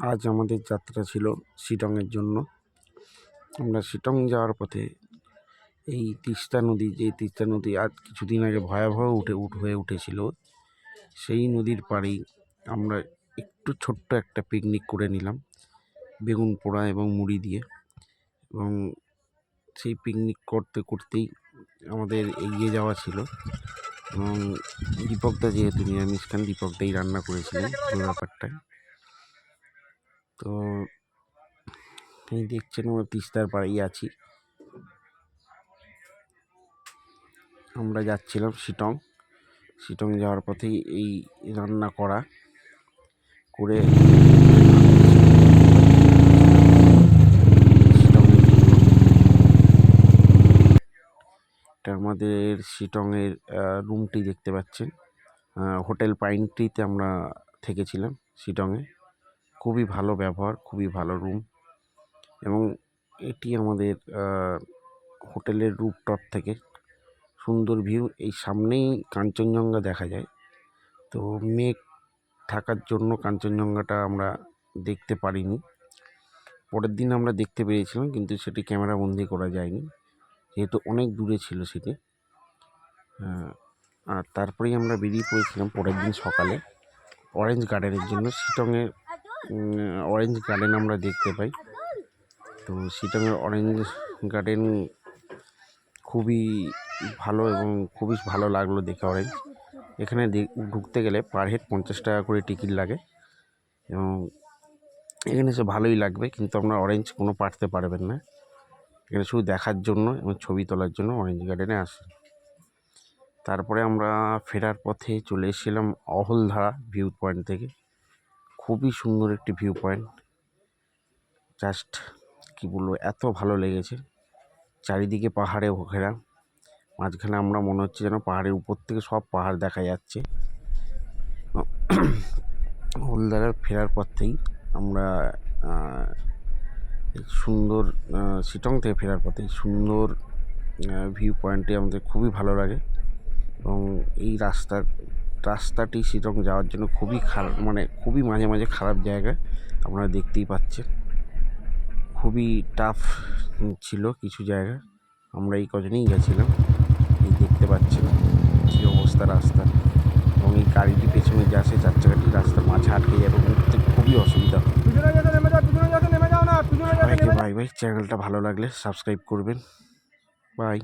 আজ আমাদের যাত্রা ছিল শিটংয়ের জন্য। আমরা শিটং যাওয়ার পথে এই তিস্তা নদী আজ কিছুদিন আগে ভয়াবহ হয়ে উঠেছিল, সেই নদীর পাড়েই আমরা একটু ছোট্ট একটা পিকনিক করে নিলাম বেগুন পোড়া এবং মুড়ি দিয়ে। এবং সেই পিকনিক করতে করতেই আমাদের এগিয়ে যাওয়া ছিল। এবং দীপকদা যেহেতু নিরামিষ খান, দীপকদাই রান্না করেছিলেন পুরো ব্যাপারটায়। তো এই দেখছেন আমরা তিস্তার পাড়েই আছি। আমরা যাচ্ছিলাম শিটং যাওয়ার পথেই এই রান্না করে আমাদের শিটংয়ের রুমটি দেখতে পাচ্ছেন, হোটেল পাইন ট্রিতে আমরা থেকেছিলাম শিটংয়ে। খুবই ভালো ব্যবহার, খুবই ভালো রুম। এবং এটি আমাদের হোটেলের রুফটপ থেকে সুন্দর ভিউ। এই সামনেই কাঞ্চনজঙ্ঘা দেখা যায়। তো মেঘ থাকার জন্য কাঞ্চনজঙ্ঘাটা আমরা দেখতে পারিনি। পরের দিন আমরা দেখতে পেরেছিলাম, কিন্তু সেটি ক্যামেরা বন্দি করা যায়নি যেহেতু অনেক দূরে ছিল সেটি। আর তারপরেই আমরা বেরিয়ে পড়েছিলাম পরের দিন সকালে অরেঞ্জ গার্ডেনের জন্য। শিটংয়ের অরেঞ্জ গার্ডেন আমরা দেখতে পাই। তো শিটংয়ের অরেঞ্জ গার্ডেন খুবই ভালো এবং খুবই ভালো লাগলো দেখে অরেঞ্জ। এখানে ঢুকতে গেলে পার হেড 50 টাকা করে টিকিট লাগে এবং এখানে এসে ভালোই লাগবে, কিন্তু আপনার অরেঞ্জ কোনো পারতে পারবেন না। এখানে শুধু দেখার জন্য এবং ছবি তোলার জন্য অরেঞ্জ গার্ডেনে আসেন। তারপরে আমরা ফেরার পথে চলে এসেছিলাম অহলধারা ভিউ পয়েন্ট থেকে। খুবই সুন্দর একটি ভিউ পয়েন্ট, জাস্ট কি বলবো, এত ভালো লেগেছে। চারিদিকে পাহাড়ে ঘেরা, মাঝখানে আমরা মনে হচ্ছে যেন পাহাড়ের উপর থেকে সব পাহাড় দেখা যাচ্ছে। হলধারা ফেরার পথেই আমরা সুন্দর শিটং থেকে ফেরার পথে সুন্দর ভিউ পয়েন্টটি আমাদের খুবই ভালো লাগে। এবং এই রাস্তাটি শিটং যাওয়ার জন্য খুবই খারাপ, মানে খুবই মাঝে মাঝে খারাপ জায়গা, আপনারা দেখতেই পাচ্ছেন। খুবই টাফ ছিল কিছু জায়গা। আমরা এই কজনেই গেছিলাম। এই দেখতে পাচ্ছেন কী অবস্থা রাস্তা। এবং এই গাড়িটি পেছনে যে আসে 4 চাকাটি রাস্তার মাঝে আটকে যাবে, উঠতে খুবই অসুবিধা হয়। সবাইকে বাই বাই। চ্যানেলটা ভালো লাগলে সাবস্ক্রাইব করবেন। বাই।